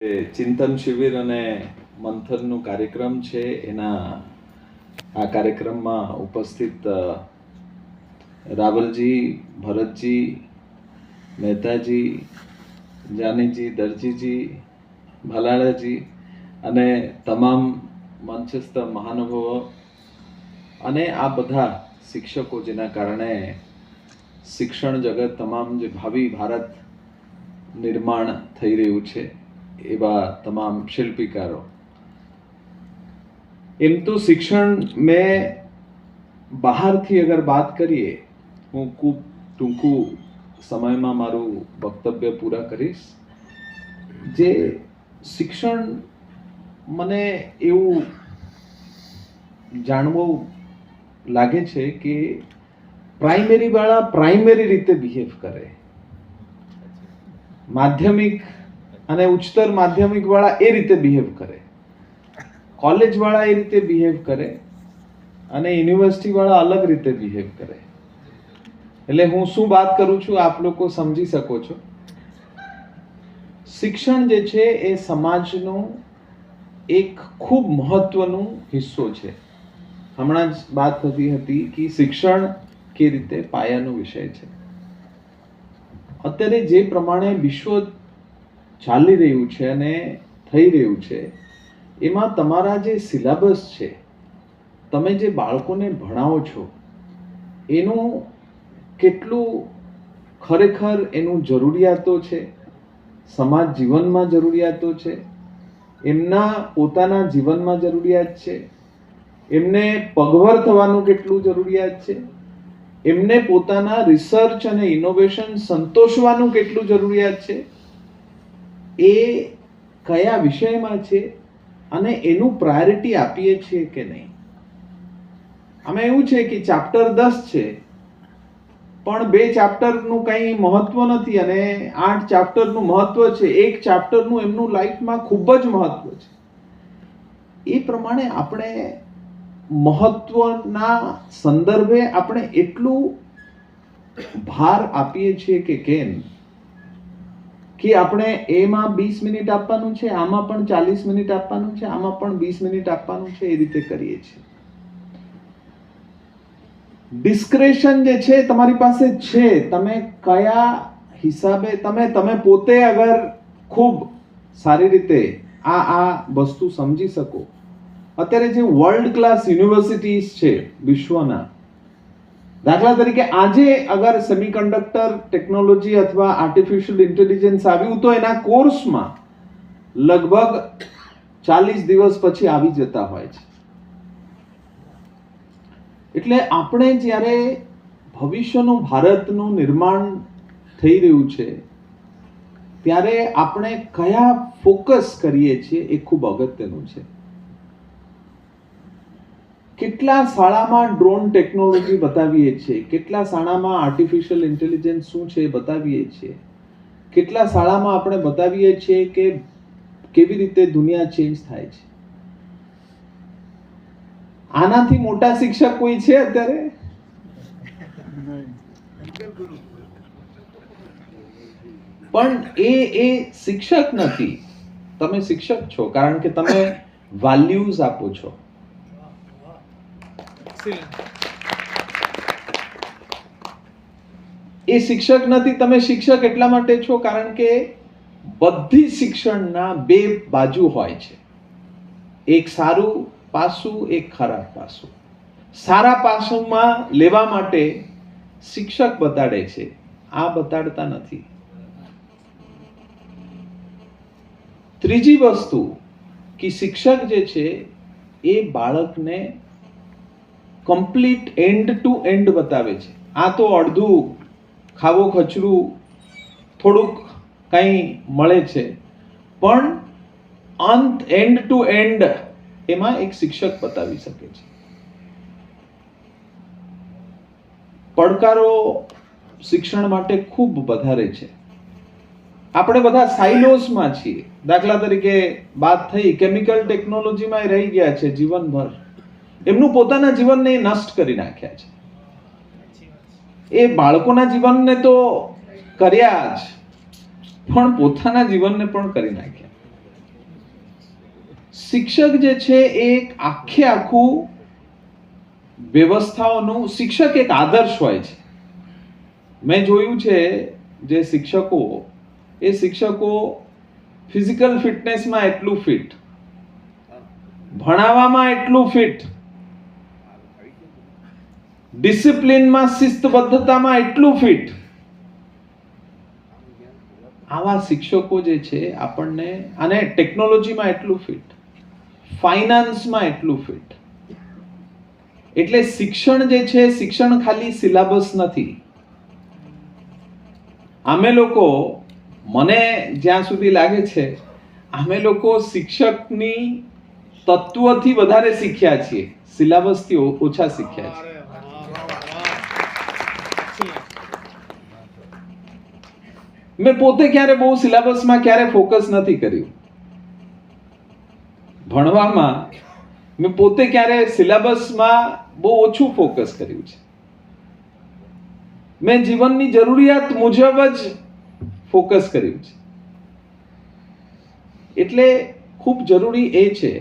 ચિંતન શિબિર અને મંથનનું કાર્યક્રમ છે એના આ કાર્યક્રમમાં ઉપસ્થિત રાવલજી, ભરતજી, મહેતાજી, જાનીજી, દરજીજી, ભલાળાજી અને તમામ મંચસ્થ મહાનુભાવો અને આ બધા શિક્ષકો જેના કારણે શિક્ષણ જગત તમામ જે ભાવિ ભારત નિર્માણ થઈ રહ્યું છે એવા તમામ શિલ્પીકારો. એમ તો શિક્ષણ મેં બહારથી અગર વાત કરીએ, હું ખૂબ ટૂંકું સમયમાં મારું વક્તવ્ય પૂરા કરીશ. જે શિક્ષણ મને એવું જાણવું લાગે છે કે પ્રાઇમરી વાળા પ્રાઇમરી રીતે બિહેવ કરે, માધ્યમિક અને ઉચ્ચતર માધ્યમિક વાળા એ રીતે બિહેવ કરે, કોલેજ વાળા એ રીતે બિહેવ કરે અને યુનિવર્સિટી વાળા અલગ રીતે બિહેવ કરે. એટલે હું શું વાત કરું છું આપ લોકો સમજી શકો છો. શિક્ષણ જે છે એ સમાજનો એક ખૂબ મહત્વનો હિસ્સો છે. હમણાં જ વાત થતી હતી કે શિક્ષણ કે રીતે પાયાનો વિષય છે. અત્યારે જે પ્રમાણે વિશ્વ ચાલી રહ્યું છે અને થઈ રહ્યું છે એમાં તમારા જે સિલેબસ છે, તમે જે બાળકોને ભણાવો છો એનું કેટલું ખરેખર એનું જરૂરિયાતો છે, સમાજ જીવનમાં જરૂરિયાતો છે, એમના પોતાના જીવનમાં જરૂરિયાત છે, એમને પગભર થવાનું કેટલું જરૂરિયાત છે, એમને પોતાના રિસર્ચ અને ઇનોવેશન સંતોષવાનું કેટલું જરૂરિયાત છે, એ કયા વિષયમાં છે અને એનું પ્રાયોરિટી આપીએ છીએ કે નહીં. આમાં એવું છે કે ચેપ્ટર 10 છે પણ 2 ચેપ્ટરનું કંઈ મહત્વ નથી અને 8 ચેપ્ટરનું મહત્વ છે. એક ચેપ્ટરનું એમનું લાઈફમાં ખૂબ જ મહત્વ છે. એ પ્રમાણે આપણે મહત્વના સંદર્ભે આપણે એટલું ભાર આપીએ છીએ કે કેમ, કે આપણે એમાં 20 મિનિટ આપવાનું છે, આમાં પણ 40 મિનિટ આપવાનું છે, આમાં પણ 20 મિનિટ આપવાનું છે, એ રીતે કરીએ છીએ. ડિસ્ક્રેશન જે છે તમારી પાસે છે, તમે કયા હિસાબે તમે પોતે અગર ખૂબ સારી રીતે આ વસ્તુ સમજી શકો. અત્યારે જે વર્લ્ડ ક્લાસ યુનિવર્સિટીઝ છે વિશ્વના, દાખલા તરીકે આજે અગર સેમિકન્ડક્ટર ટેકનોલોજી અથવા આર્ટિફિશિયલ ઇન્ટેલિજન્સ આવ્યું તો એના કોર્સમાં લગભગ 40 દિવસ પછી આવી જતા હોય છે. એટલે આપણે જ્યારે ભવિષ્યનું ભારતનું નિર્માણ થઈ રહ્યું છે ત્યારે આપણે કયા ફોકસ કરીએ છીએ એ ખૂબ અગત્યનું છે. કેટલા શાળામાં ડ્રોન ટેકનોલોજી બતાવીએ છીએ, કેટલા શાળામાં આર્ટિફિશિયલ ઇન્ટેલિજન્સ શું છે એ બતાવીએ છીએ, કેટલા શાળામાં આપણે બતાવીએ છીએ કે કેવી રીતે દુનિયા ચેન્જ થાય છે. આનાથી મોટા શિક્ષક કોઈ છે અત્યારે? પણ એ શિક્ષક નથી. તમે શિક્ષક છો કારણ કે તમે વેલ્યુઝ આપો છો. એ શિક્ષક નથી. તમે શિક્ષક એટલા માટે છો કારણ કે બધી શિક્ષણના 2 બાજુ હોય છે. એક સારું પાસું, એક ખરાબ પાસું. સારા પાસુમાં લેવા માટે શિક્ષક બતાડે છે, આ બતાડતા નથી. ત્રીજી વસ્તુ કે શિક્ષક જે છે એ બાળકને કમ્પ્લીટ એન્ડ ટુ એન્ડ બતાવે છે. આ તો અડધું ખાવો ખચરું થોડુંક કંઈ મળે છે, પણ અંત એન્ડ ટુ એન્ડ એમાં એક શિક્ષક બતાવી શકે છે. પડકારો શિક્ષણ માટે ખૂબ વધારે છે. આપણે બધા સાઇલોસમાં છીએ. દાખલા તરીકે વાત થઈ કેમિકલ ટેકનોલોજીમાં રહી ગયા છે જીવનભર. એમનું પોતાના જીવનને નષ્ટ કરી નાખ્યા છે. એ બાળકોના જીવનને તો કર્યા જ, પણ પોતાના જીવનને પણ કરી નાખ્યા. શિક્ષક જે છે એ એક આખું વ્યવસ્થાઓનું શિક્ષક એક આદર્શ હોય છે. મેં જોયું છે જે શિક્ષકો ફિઝિકલ ફિટનેસમાં એટલું ફિટ, ભણાવવામાં એટલું ફિટ, ડિસિપ્લિનમાં શિસ્તબદ્ધતામાં એટલું ફિટ. આવા શિક્ષકો જે છે આપણને, અને ટેકનોલોજીમાં એટલું ફિટ, ફાઇનાન્સમાં એટલું ફિટ. એટલે શિક્ષણ જે છે, શિક્ષણ ખાલી સિલેબસ નથી. અમે લોકો, મને જ્યાં સુધી લાગે છે, અમે લોકો શિક્ષકની તત્વથી વધારે શીખ્યા છીએ, સિલેબસથી ઓછા શીખ્યા છીએ. મેં પોતે ક્યારે બહુ સિલેબસમાં ક્યારે ફોકસ નથી કર્યું. ભણવામાં મેં પોતે ક્યારે સિલેબસમાં બહુ ઓછું ફોકસ કર્યું છે. મેં જીવનની જરૂરિયાત મુજબ જ ફોકસ કર્યું છે. એટલે ખૂબ જરૂરી એ છે